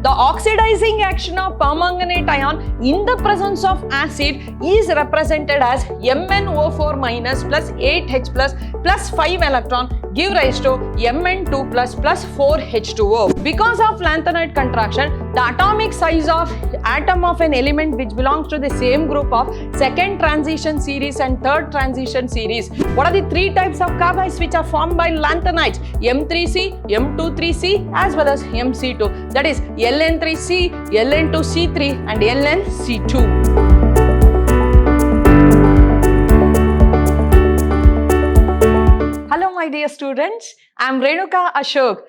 The oxidizing action of permanganate ion in the presence of acid is represented as MnO4 minus plus 8H plus 5 electron give rise to Mn2 plus 4H2O. Because of lanthanide contraction, the atomic size of atom of an element which belongs to the same group of second transition series and third transition series. What are the three types of carbides which are formed by lanthanides? M3C, M23C as well as MC2. That is Ln3C, Ln2C3 and LnC2. Hello my dear students, I am Renuka Ashok,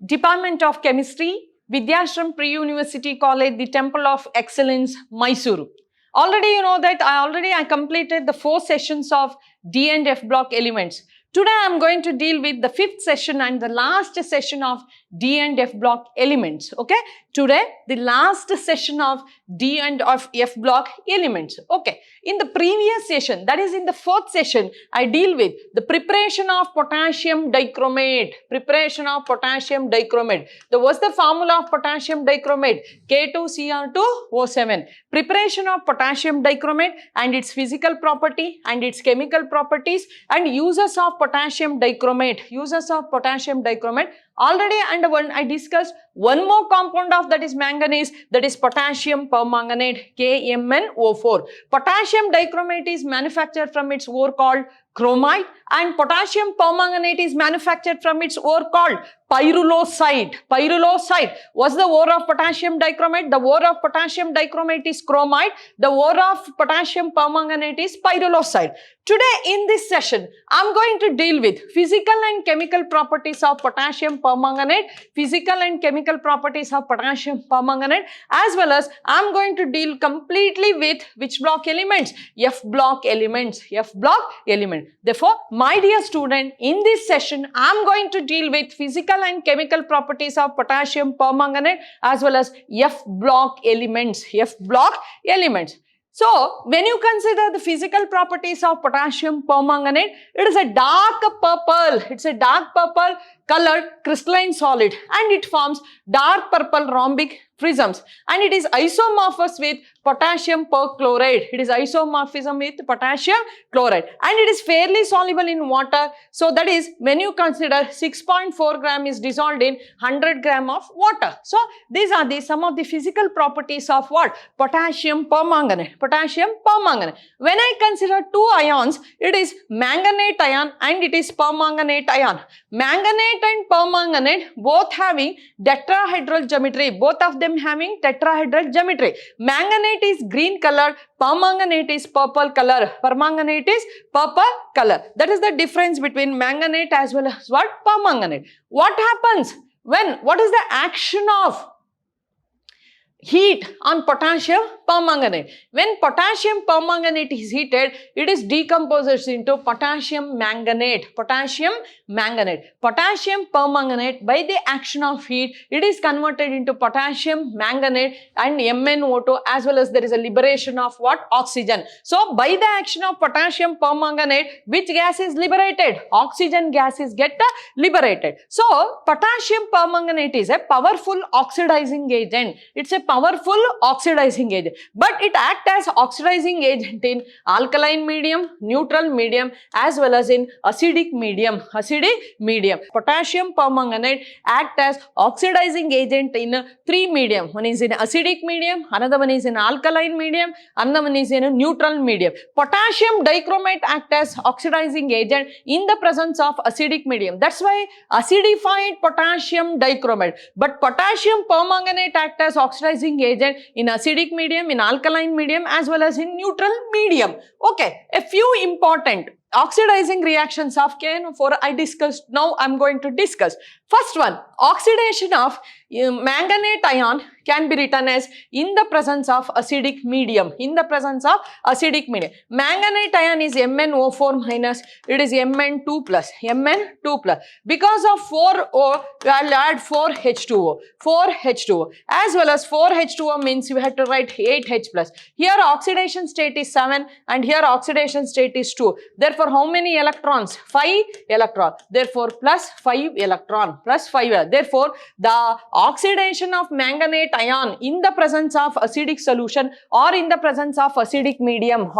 Department of Chemistry, Vidhyaashram Pre-University College, the Temple of Excellence, Mysuru. Already you know that I completed the 4 sessions of D and F block elements. Today I am going to deal with the 5th session and the last session of D and F block elements. Okay, today the last session of D and of F block elements. Okay, in the previous session, that is in the 4th session, I deal with the preparation of potassium dichromate. Preparation of potassium dichromate. What's the formula of potassium dichromate? K2Cr2O7. Preparation of potassium dichromate and its physical property and its chemical properties and uses of potassium dichromate. Uses of potassium dichromate. Already I discussed one more compound of that is manganese, that is potassium permanganate, KMnO4. Potassium dichromate is manufactured from its ore called chromite and potassium permanganate is manufactured from its ore called pyrrolosite. Pyrrolosite. What's the ore of potassium dichromate? The ore of potassium dichromate is chromite. The ore of potassium permanganate is pyrrolosite. Today in this session, I am going to deal with physical and chemical properties of potassium permanganate, physical and chemical properties of potassium permanganate, as well as I am going to deal completely with which block elements? F block elements. F block element. Therefore, my dear student, in this session, I am going to deal with physical and chemical properties of potassium permanganate as well as F block elements. F block elements. So, when you consider the physical properties of potassium permanganate, it is a dark purple. It's a dark purple colored crystalline solid and it forms dark purple rhombic prisms and it is isomorphous with potassium perchloride. It is isomorphism with potassium chloride and it is fairly soluble in water. So that is when you consider 6.4 gram is dissolved in 100 gram of water. So these are some of the physical properties of what? Potassium permanganate. Potassium permanganate. When I consider 2 ions, it is manganate ion and it is permanganate ion. Manganate and permanganate both having tetrahedral geometry. Both of them having tetrahedral geometry. Manganate is green color, permanganate is purple color. Permanganate is purple color. That is the difference between manganate as well as what? Permanganate. What happens when? What is the action of heat on potassium permanganate? When potassium permanganate is heated, it is decomposed into potassium manganate. Potassium manganate. Potassium permanganate by the action of heat, it is converted into potassium manganate and MnO2 as well as there is a liberation of what? Oxygen. So, by the action of potassium permanganate, which gas is liberated? Oxygen gas is get liberated. So, potassium permanganate is a powerful oxidizing agent. It's a powerful oxidizing agent, but it acts as oxidizing agent in alkaline medium, neutral medium as well as in acidic medium. Acidic medium. Potassium permanganate acts as oxidizing agent in 3 medium. One is in acidic medium, another one is in alkaline medium, another one is in a neutral medium. Potassium dichromate acts as oxidizing agent in the presence of acidic medium. That's why acidified potassium dichromate. But potassium permanganate acts as oxidizing agent in acidic medium, in alkaline medium as well as in neutral medium. Okay, a few important oxidizing reactions of KNO4 I discussed. Now I am going to discuss. First one, oxidation of manganate ion can be written as in the presence of acidic medium. In the presence of acidic medium. Manganate ion is MnO4 minus, it is Mn2 plus. Mn2 plus. Because of 4O, I will add 4H2O. 4H2O. As well as 4H2O means you have to write 8H plus. Here oxidation state is 7 and here oxidation state is 2. Therefore, how many electrons? 5 electrons. Therefore, plus 5 electron. Plus 5. Therefore, the oxidation of manganate ion in the presence of acidic solution or in the presence of acidic medium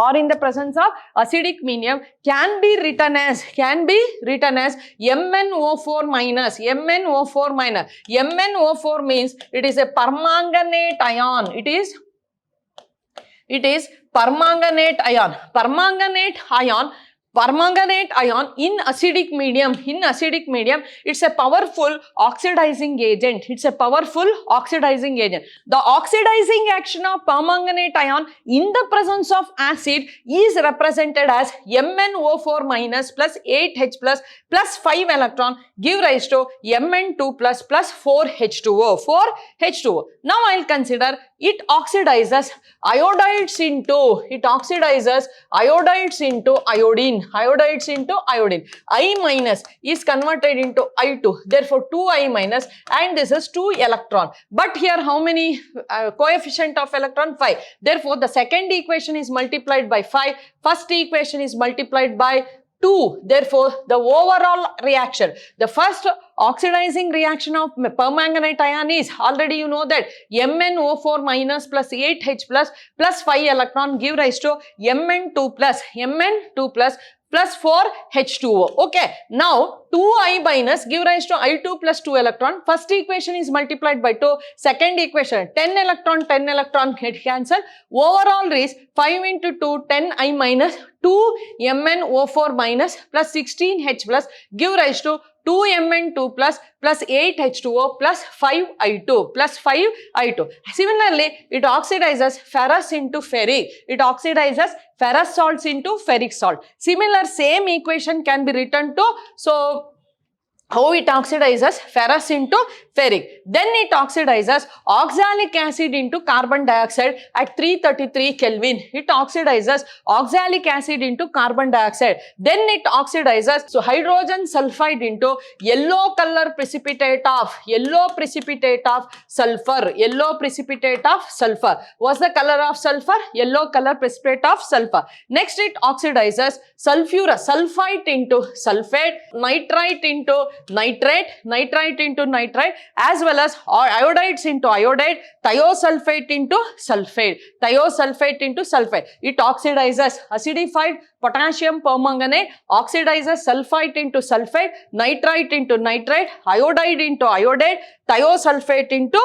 can be written as MnO4 minus. MnO4 means it is a permanganate ion. It is permanganate ion. Permanganate ion in acidic medium, it's a powerful oxidizing agent. The oxidizing action of permanganate ion in the presence of acid is represented as MnO4 minus plus 8H plus 5 electron give rise to Mn2 plus 4H2O. Now I'll consider it oxidizes iodides into iodine. I minus is converted into I2, therefore 2I minus, and this is 2 electron. But here how many coefficient of electron? 5. Therefore the second equation is multiplied by 5, first equation is multiplied by 2. Therefore the overall reaction, the first oxidizing reaction of permanganate ion is, already you know that, MnO4 minus plus 8H plus 5 electron give rise to Mn2 plus 4H2O. Okay. Now 2I minus give rise to I2 plus 2 electron. First equation is multiplied by 2. Second equation 10 electron get cancelled. Overall is 5 into 2 10I minus 2 MnO4 minus plus 16H plus give rise to 2Mn2 plus 8H2O plus 5I2 Similarly, it oxidizes ferrous into ferric. Ferrous salts into ferric salt. Similar same equation can be written to, so how it oxidizes ferrous into ferric. Then it oxidizes oxalic acid into carbon dioxide at 333 Kelvin. It oxidizes oxalic acid into carbon dioxide. Then it oxidizes hydrogen sulfide into yellow precipitate of sulfur. What's the color of sulfur? Yellow color precipitate of sulfur. Next it oxidizes sulfite into sulfate, nitrite into nitrate, as well as iodides into iodide, thiosulfate into sulfate. It oxidizes acidified potassium permanganate, oxidizes sulfite into sulfate, nitrite into nitrate, iodide into iodide, thiosulfate into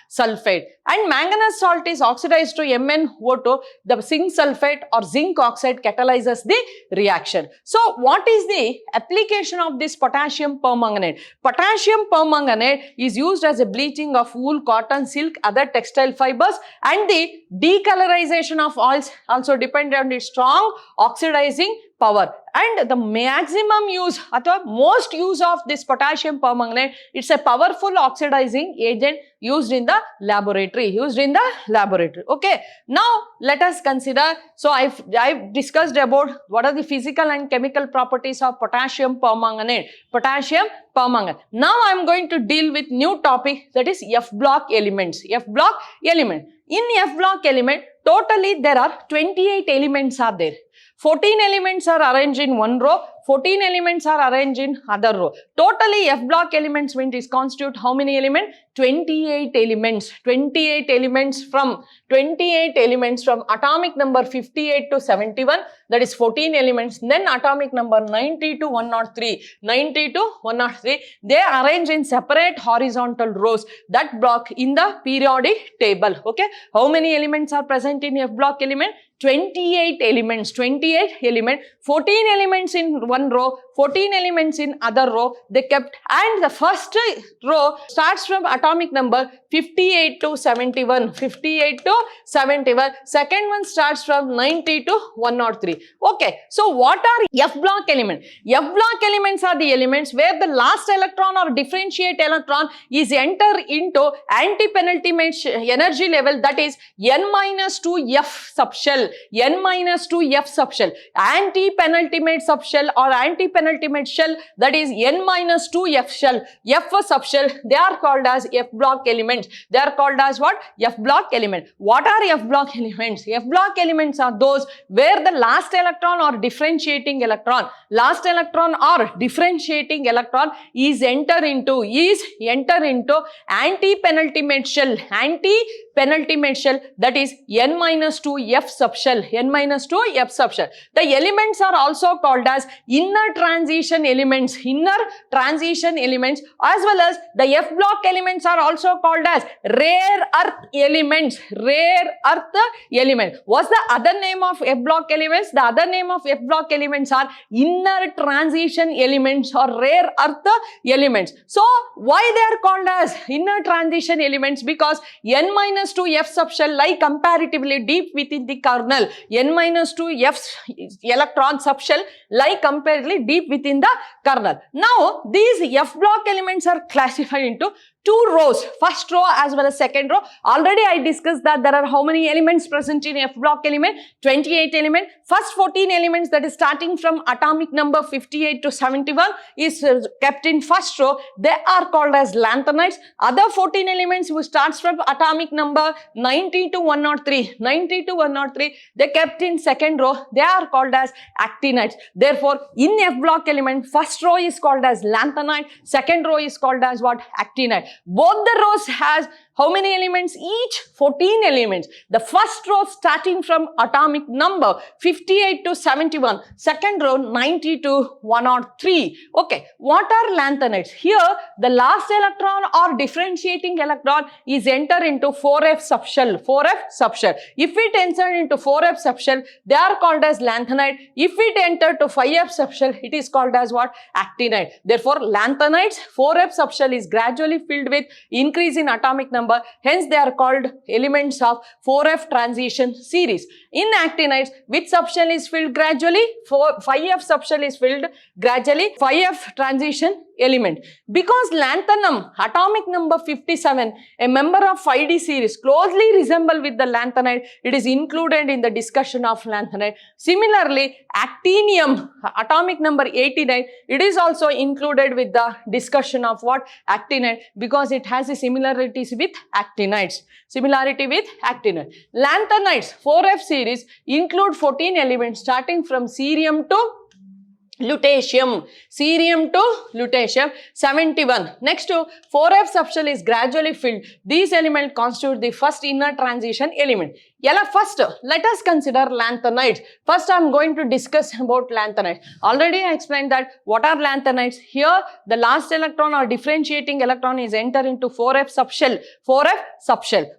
sulfate. And manganese salt is oxidized to MnO2. The zinc sulfate or zinc oxide catalyzes the reaction. So what is the application of this potassium permanganate? Potassium permanganate is used as a bleaching of wool, cotton, silk, other textile fibers, and the decolorization of oils also depend on its strong oxidizing power. And the maximum use or most use of this potassium permanganate, it's a powerful oxidizing agent used in the laboratory. Okay. Now let us consider, so I've discussed about what are the physical and chemical properties of potassium permanganate. Now I'm going to deal with new topic, that is F block elements. In F block element, totally there are 28 elements are there. 14 elements are arranged in one row, 14 elements are arranged in other row. Totally F block elements is constitute how many elements? 28 elements. 28 elements from atomic number 58 to 71, that is 14 elements. Then atomic number 90 to 103. They are arranged in separate horizontal rows that block in the periodic table. Okay. How many elements are present in F block element? 28 elements. 14 elements in one row, 14 elements in other row they kept, and the first row starts from atomic number 58 to 71. Second one starts from 90 to 103. Okay, so what are F block elements? F block elements are the elements where the last electron or differentiate electron is enter into anti-penultimate energy level, that is N-2 F subshell. Anti-penultimate subshell or anti-penultimate anti-penultimate shell, that is n minus 2 F shell, F subshell, they are called as F block elements. They are called as what? F block element. What are F block elements? F block elements are those where the last electron or differentiating electron is enter into anti-penultimate shell, that is n minus 2 F subshell, The elements are also called as inner transition elements, as well as the F block elements are also called as rare earth elements, What's the other name of F block elements? The other name of F block elements are inner transition elements or rare earth elements. So why they are called as inner transition elements? Because n minus 2 F subshell lie comparatively deep within the kernel. N minus 2 F electron subshell lie comparatively deep within the kernel. Now these F block elements are classified into two rows, first row as well as second row. Already I discussed that there are how many elements present in F block element? 28 elements. First 14 elements, that is starting from atomic number 58 to 71 is kept in first row. They are called as lanthanides. Other 14 elements who starts from atomic number 90 to 103, they kept in second row. They are called as actinides. Therefore, in F block element, first row is called as lanthanide, second row is called as what? Actinide. Both the rows has how many elements? Each 14 elements. The first row starting from atomic number 58 to 71. Second row 90 to 103. Okay. What are lanthanides? Here the last electron or differentiating electron is enter into 4F subshell. If it enter into 4F subshell, they are called as lanthanide. If it enter to 5F subshell, it is called as what? Actinide. Therefore, lanthanides 4F subshell is gradually filled with increase in atomic number. Hence, they are called elements of 4F transition series. In actinides, which subshell is filled gradually? 5F subshell is filled gradually. 5F transition element. Because lanthanum, atomic number 57, a member of 5D series, closely resemble with the lanthanide, it is included in the discussion of lanthanide. Similarly, actinium, atomic number 89, it is also included with the discussion of what? Actinide, because it has a similarities with actinides. Lanthanides, 4F series, include 14 elements starting from cerium to lutetium, 71. Next to 4F subshell is gradually filled. These elements constitute the first inner transition element. First, let us consider lanthanides. First, I am going to discuss about lanthanides. Already I explained that what are lanthanides. Here, the last electron or differentiating electron is enter into 4F subshell.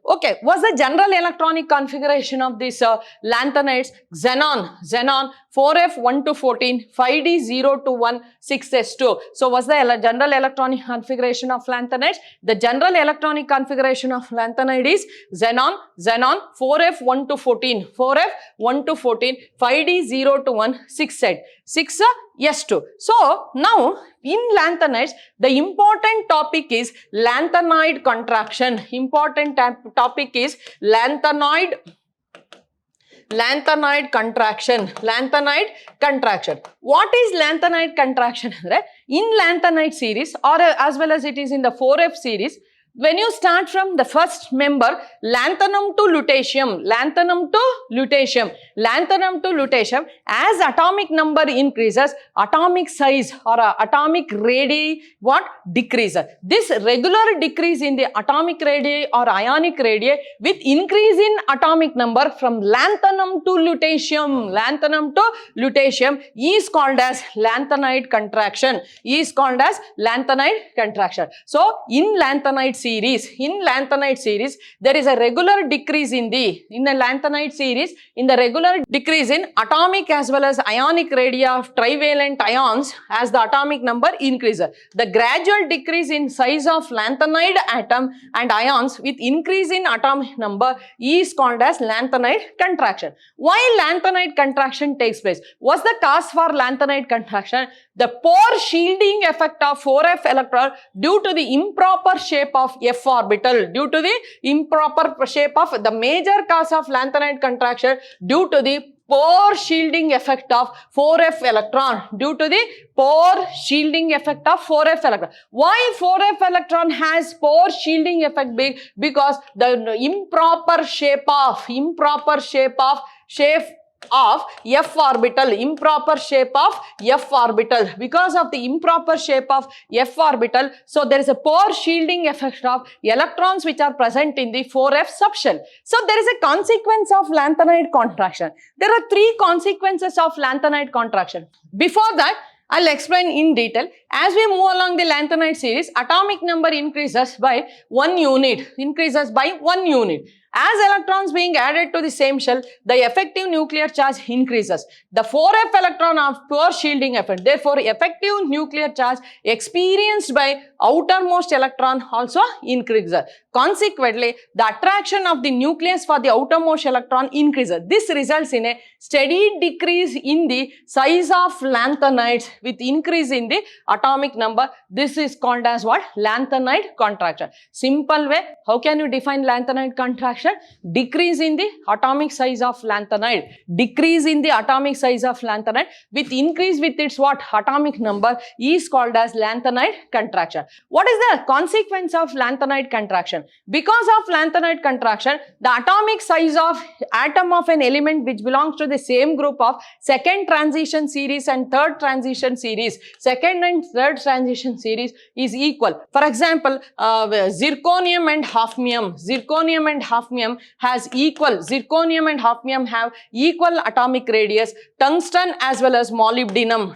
Okay, what's the general electronic configuration of this lanthanides? Xenon, 4F 1 to 14, 5D 0 to 1, 6s2. So, what's the general electronic configuration of lanthanides? The general electronic configuration of lanthanide is xenon, 4F 1 to 14, 5D 0 to 1, 6s2. So, now in lanthanides, the important topic is lanthanide contraction. Lanthanide contraction. What is lanthanide contraction? In lanthanide series, or as well as it is in the 4F series, when you start from the first member, lanthanum to lutetium, as atomic number increases, atomic size or atomic radii decreases. This regular decrease in the atomic radii or ionic radii with increase in atomic number from lanthanum to lutetium is called as lanthanide contraction. So, in lanthanide series, there is a regular decrease in the regular decrease in atomic as well as ionic radii of trivalent ions as the atomic number increases. The gradual decrease in size of lanthanide atom and ions with increase in atomic number is called as lanthanide contraction. Why lanthanide contraction takes place? What's the cause for lanthanide contraction? The poor shielding effect of 4F electron due to the improper shape of F orbital. The major cause of lanthanide contraction due to the poor shielding effect of 4f electron, due to the poor shielding effect of 4f electron. Why 4f electron has poor shielding effect? Because the improper shape of f orbital, improper shape of f orbital, because of the improper shape of f orbital, so there is a poor shielding effect of electrons which are present in the 4f subshell. So there is a consequence of lanthanide contraction. There are 3 consequences of lanthanide contraction. Before that, I'll explain in detail. As we move along the lanthanide series, atomic number increases by 1 unit, As electrons being added to the same shell, the effective nuclear charge increases. The 4f electron of poor shielding effect. Therefore, effective nuclear charge experienced by outermost electron also increases. Consequently, the attraction of the nucleus for the outermost electron increases. This results in a steady decrease in the size of lanthanides with increase in the atomic number. This is called as what? Lanthanide contraction. Simple way, how can you define lanthanide contraction? Decrease in the atomic size of lanthanide. Decrease in the atomic size of lanthanide with increase with its what? Atomic number is called as lanthanide contraction. What is the consequence of lanthanide contraction? Because of lanthanide contraction, the atomic size of atom of an element which belongs to the same group of second transition series and third transition series, second and third transition series is equal. For example, zirconium and hafnium. Zirconium and hafnium has equal, zirconium and hafnium have equal atomic radius. Tungsten as well as molybdenum,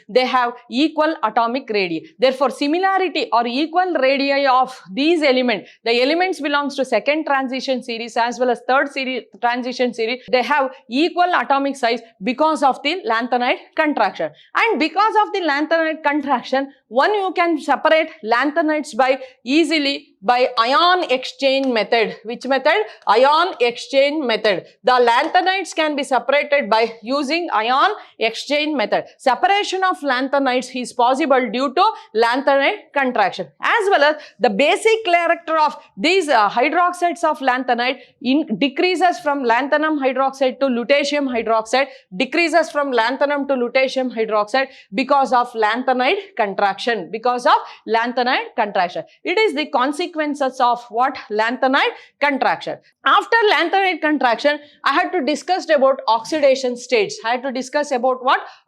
they have equal atomic radii. Therefore, similarity or equal radii of these elements, the elements belongs to second transition series as well as third transition series, they have equal atomic size because of the lanthanide contraction. And because of the lanthanide contraction, you can separate lanthanides by easily by ion exchange method. Which method? Ion exchange method. The lanthanides can be separated by using ion exchange method. Separation of lanthanides is possible due to lanthanide contraction. As well as the basic character of these hydroxides of lanthanide decreases from lanthanum hydroxide to lutetium hydroxide, decreases from lanthanum to lutetium hydroxide because of lanthanide contraction. It is the consequences of what? Lanthanide contraction. After lanthanide contraction, I had to discuss about oxidation states.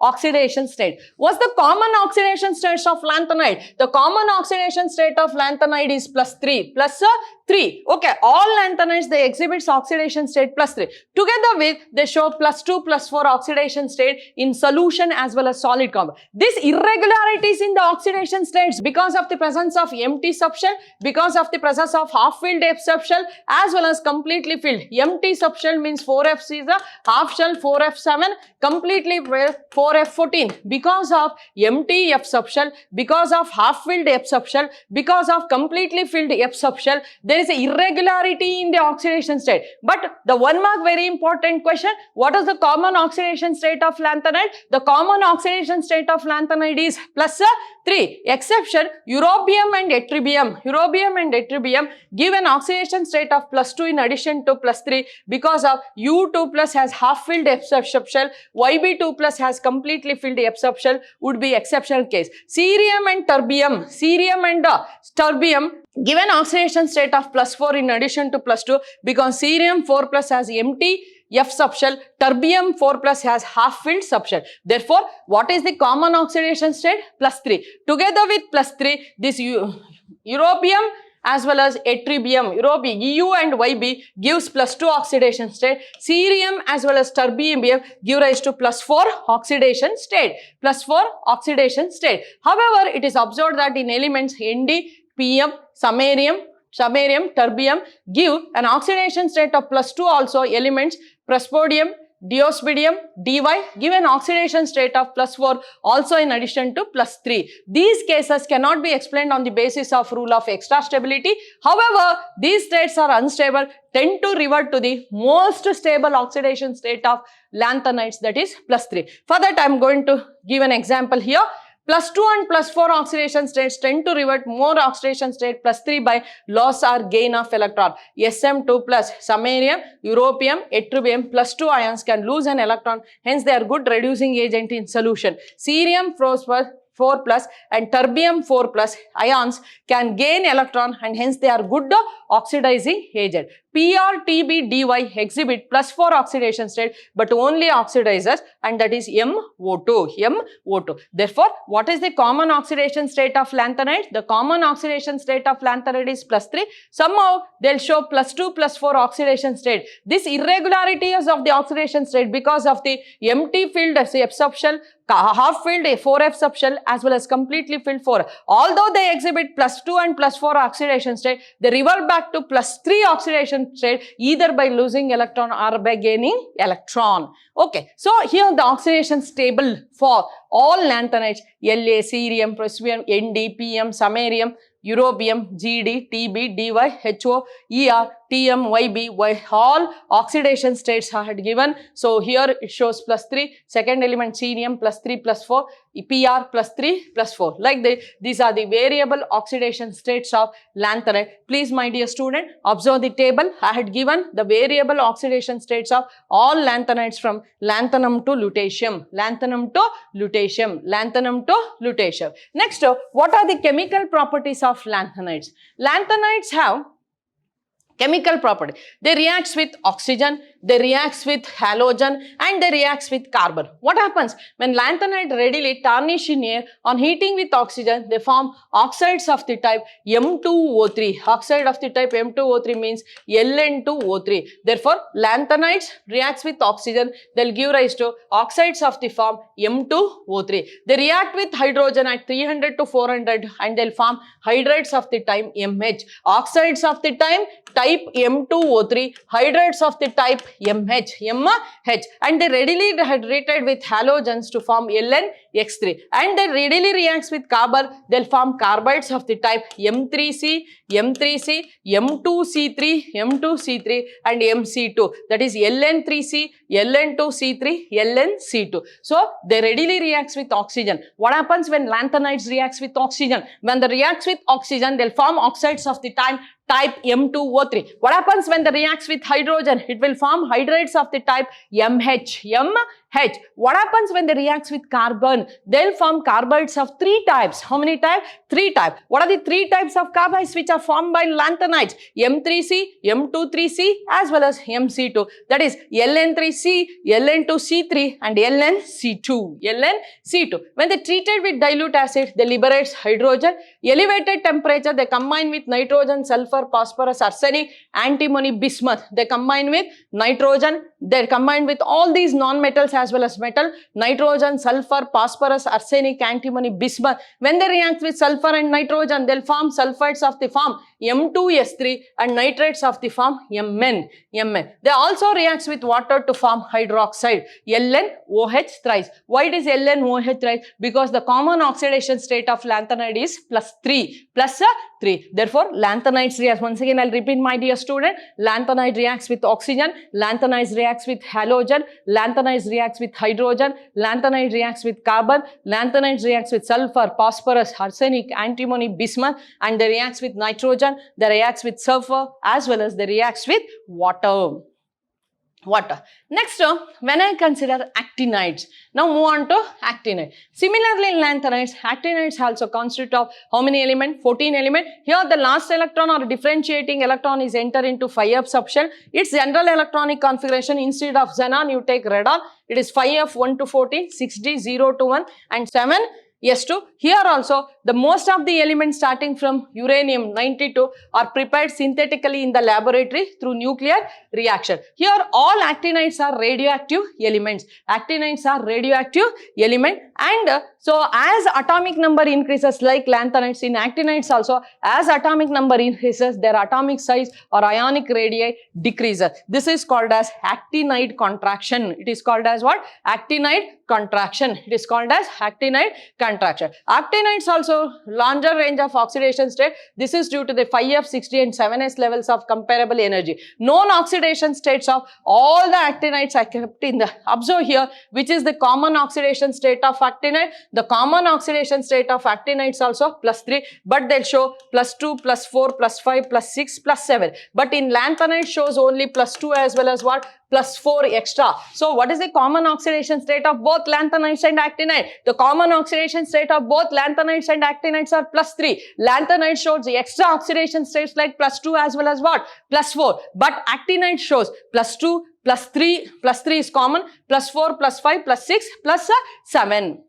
Oxidation state. What's the common oxidation states of lanthanide? The common oxidation state of lanthanide is +3. +3. Okay, all lanthanides, they exhibit oxidation state +3. Together with, they show +2, +4 oxidation state in solution as well as solid compound. These irregularities in the oxidation states because of the presence of empty subshell, because of the presence of half-filled F subshell as well as completely filled. Empty subshell means 4F is a half shell, 4F7, completely 4F14. Because of empty F subshell, because of half-filled F subshell, because of completely filled F subshell, there is a irregularity in the oxidation state. But the 1 mark very important question, what is the common oxidation state of lanthanide? The common oxidation state of lanthanide is +3. Exception, europium and ytterbium. Europium and ytterbium give an oxidation state of +2 in addition to +3 because of U2+ has half-filled F subshell, YB2+ has completely filled F subshell would be exceptional case. Cerium and terbium, give an oxidation state of +4 in addition to +2 because cerium 4+ has empty F subshell, terbium 4+ has half-filled subshell. Therefore, what is the common oxidation state? +3. Together with +3, this europium as well as ytterbium, EU and YB gives +2 oxidation state. Cerium as well as terbium give rise to +4 oxidation state. However, it is observed that in elements Nd, PM, samarium, terbium give an oxidation state of +2 also. Elements praseodymium, diospadium, dy give an oxidation state of +4 also in addition to +3. These cases cannot be explained on the basis of rule of extra stability. However, these states are unstable, tend to revert to the most stable oxidation state of lanthanides, that is +3. For that, I am going to give an example here. +2 and +4 oxidation states tend to revert more oxidation state +3 by loss or gain of electron. Sm2 plus samarium, europium, ytterbium +2 ions can lose an electron, hence they are good reducing agent in solution. Cerium, phosphorus 4 plus and terbium 4 plus ions can gain electron and hence they are good oxidizing agent. PR, TB, DY exhibit +4 oxidation state but only oxidizes, and that is MO2. Therefore, what is the common oxidation state of lanthanide? The common oxidation state of lanthanide is +3. Somehow they will show +2, +4 oxidation state. This irregularity is of the oxidation state because of the empty filled F subshell, half filled 4F subshell as well as completely filled 4. Although they exhibit +2 and +4 oxidation state, they revert back to +3 oxidation state either by losing electron or by gaining electron. Okay, so here the oxidation stable for all lanthanides: La, cerium, praseodymium, Nd, Pm, samarium, europium, Gd, Tb, Dy, Ho, Er, Tm, Yb, all oxidation states are given. So here it shows +3, second element cerium +3, +4, Pr +3, +4. Like these are the variable oxidation states of lanthanide. Please, my dear student, observe the table. I had given the variable oxidation states of all lanthanides from lanthanum to lutetium, lanthanum to lutetium, lanthanum to lutetium. Next, what are the chemical properties of lanthanides? Lanthanides have chemical property. They react with oxygen, they react with halogen and they react with carbon. What happens when lanthanide readily tarnish in air? On heating with oxygen, they form oxides of the type M2O3. Oxide of the type M2O3 means Ln2O3. Therefore, lanthanides reacts with oxygen, they will give rise to oxides of the form M2O3. They react with hydrogen at 300 to 400 and they will form hydrates of the type MH. Oxides of the type M2O3, hydrates of the type MH, and they readily hydrated with halogens to form LnX3, and they readily reacts with carbon, they will form carbides of the type M3C, M3C, M2C3, M2C3 and MC2, that is Ln3C, Ln2C3, LnC2. So, they readily reacts with oxygen. What happens when lanthanides reacts with oxygen? When they reacts with oxygen, they will form oxides of the type M2O3. What happens when they reacts with hydrogen? It will form hydrates of the type MH. What happens when they reacts with carbon? They will form carbides of 3 types. How many types? 3 types. What are the 3 types of carbides which are formed by lanthanides? M3C, M23C as well as MC2. That is Ln3C, Ln2C3 and LnC2. When they treated with dilute acid, they liberate hydrogen. Elevated temperature, they combine with nitrogen, sulfur, phosphorus, arsenic, antimony, bismuth. They combine with nitrogen. They combine with all these non-metals as well as metal, nitrogen, sulfur, phosphorus, arsenic, antimony, bismuth. When they react with sulfur and nitrogen, they will form sulfides of the form M2S3 and nitrates of the form Mn. They also react with water to form hydroxide, LnOH thrice. Why it is LnOH thrice? Because the common oxidation state of lanthanide is +3. Therefore, lanthanides reacts. Once again, I will repeat, my dear student. Lanthanide reacts with oxygen, lanthanides reacts with halogen, lanthanides reacts with hydrogen, lanthanide reacts with carbon, lanthanides reacts with sulfur, phosphorus, arsenic, antimony, bismuth, and they reacts with nitrogen, they reacts with sulfur as well as they reacts with water. Next, when I consider actinides, now move on to actinide. Similarly, in lanthanides, actinides also constitute of how many elements? 14 elements. Here, the last electron or differentiating electron is entered into 5F subshell. Its general electronic configuration, instead of xenon, you take radon. It is 5F 1 to 14, 6D 0 to 1 and 7. S2. Here also, the most of the elements starting from uranium 92 are prepared synthetically in the laboratory through nuclear reaction. Here, all actinides are radioactive elements. Actinides are radioactive element, and so as atomic number increases, like lanthanides, in actinides also, as atomic number increases, their atomic size or ionic radii decreases. This is called as actinide contraction. It is called as what? Actinide contraction. It is called as actinide contraction. contraction. Actinides also larger range of oxidation state. This is due to the 5F, 60 and 7S levels of comparable energy. Known oxidation states of all the actinides are kept in the, observe here, which is the common oxidation state of actinide. The common oxidation state of actinides also +3, but they'll show +2, +4, +5, +6, +7. But in lanthanide shows only +2 as well as what? +4 extra. So what is the common oxidation state of both lanthanides and actinide? The common oxidation state of both lanthanides and actinides are +3. Lanthanide shows the extra oxidation states like +2 as well as what? +4. But actinide shows +2, +3, +3 is common, +4, +5, +6, +7.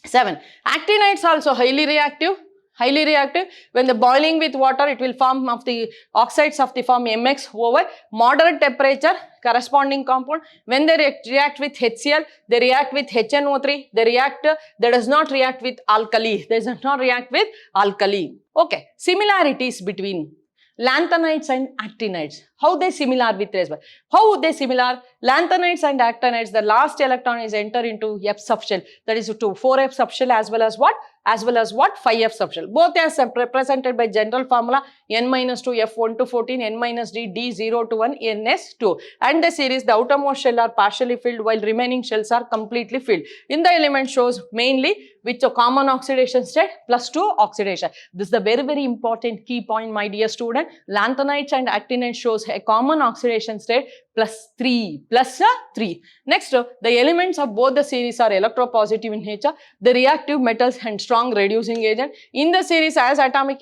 7. Actinides also highly reactive. Highly reactive. When the boiling with water, it will form of the oxides of the form MX over moderate temperature corresponding compound. When they react with HCl, they react with HNO3. They does not react with alkali. They does not react with alkali. Okay. Similarities between lanthanides and actinides. How they similar with respect? How they similar? Lanthanides and actinides, the last electron is enter into F subshell. That is to 4F subshell as well as what? As well as what? 5F subshell. Both are represented by general formula N-2 F1 to 14, N-D D0 to 1 NS2. And the series, the outermost shell are partially filled while remaining shells are completely filled. In the element shows mainly which a common oxidation state +2 oxidation. This is the very important key point, my dear student. Lanthanides and actinides shows a common oxidation state +3. Next, the elements of both the series are electropositive in nature. The reactive metals and strong reducing agent. In the series, as atomic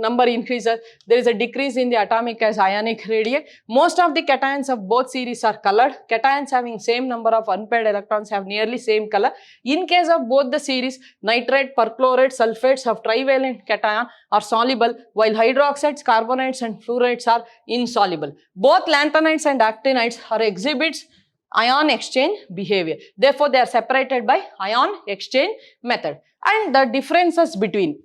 number increases, there is a decrease in the atomic as ionic radii. Most of the cations of both series are colored. Cations having same number of unpaired electrons have nearly same color. In case of both the series, nitrate, perchlorate, sulfates of trivalent cation are soluble, while hydroxides, carbonates and fluorides are insoluble. Both lanthanides and actinides are exhibits ion exchange behavior. Therefore, they are separated by ion exchange method. And the differences between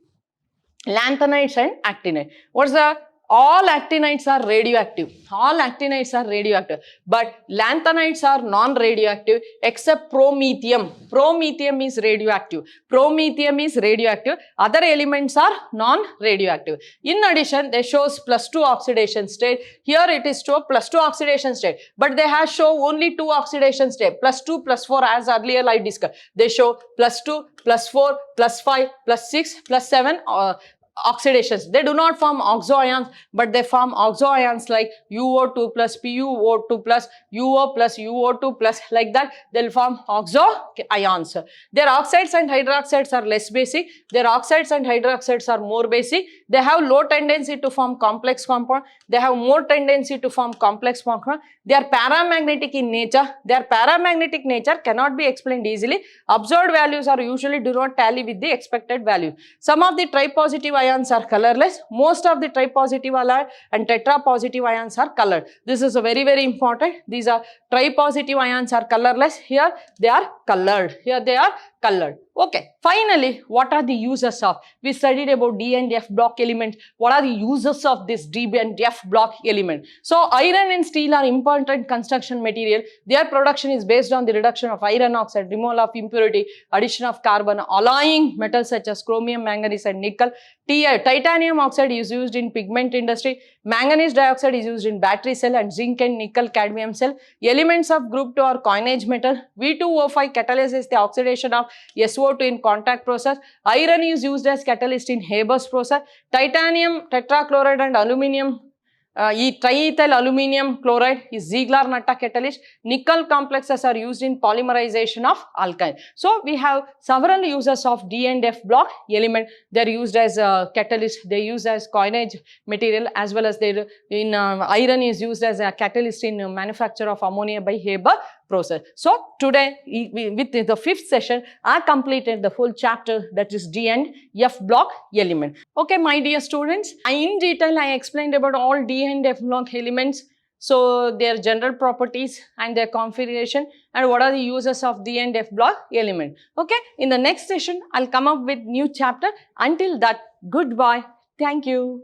lanthanides and actinides. What is the? All actinides are radioactive. All actinides are radioactive. But lanthanides are non-radioactive except promethium. Promethium is radioactive. Promethium is radioactive. Other elements are non-radioactive. In addition, they shows +2 oxidation state. Here it is show +2 oxidation state. But they have show only 2 oxidation state. +2, +4 as earlier I discussed. They show +2, +4, +5, +6, +7 oxidations. They do not form oxo ions, but they form oxo ions like UO2 plus PuO2 plus UO plus UO2 plus, like that they will form oxo ions. Their oxides and hydroxides are less basic. Their oxides and hydroxides are more basic. They have low tendency to form complex compound. They have more tendency to form complex compound. They are paramagnetic in nature. Their paramagnetic nature cannot be explained easily. Observed values are usually do not tally with the expected value. Some of the tripositive ions are colorless. Most of the tripositive and tetrapositive ions are colored. This is a very important. These are tripositive ions are colorless. Here they are colored. Here they are colored. Okay. Finally, what are the uses of? We studied about D and F block elements. What are the uses of this D and F block element? So, iron and steel are important construction material. Their production is based on the reduction of iron oxide, removal of impurity, addition of carbon, alloying metals such as chromium, manganese and nickel. Titanium oxide is used in pigment industry. Manganese dioxide is used in battery cell, and zinc and nickel cadmium cell. Elements of group 2 are coinage metal. V2O5 catalyzes the oxidation of SO2 in contact process. Iron is used as catalyst in Haber's process. Titanium tetrachloride and aluminum triethyl aluminum chloride is Ziegler-Natta catalyst. Nickel complexes are used in polymerization of alkyne. So, we have several uses of D and F block element. They are used as catalyst, they are used as coinage material, as well as they in iron is used as a catalyst in manufacture of ammonia by Haber process. So, today with the 5th session, I completed the full chapter, that is D and F block element. Okay, my dear students, in detail I explained about all D and F block elements. So, their general properties and their configuration and what are the uses of D and F block element. Okay, in the next session, I will come up with new chapter. Until that, goodbye. Thank you.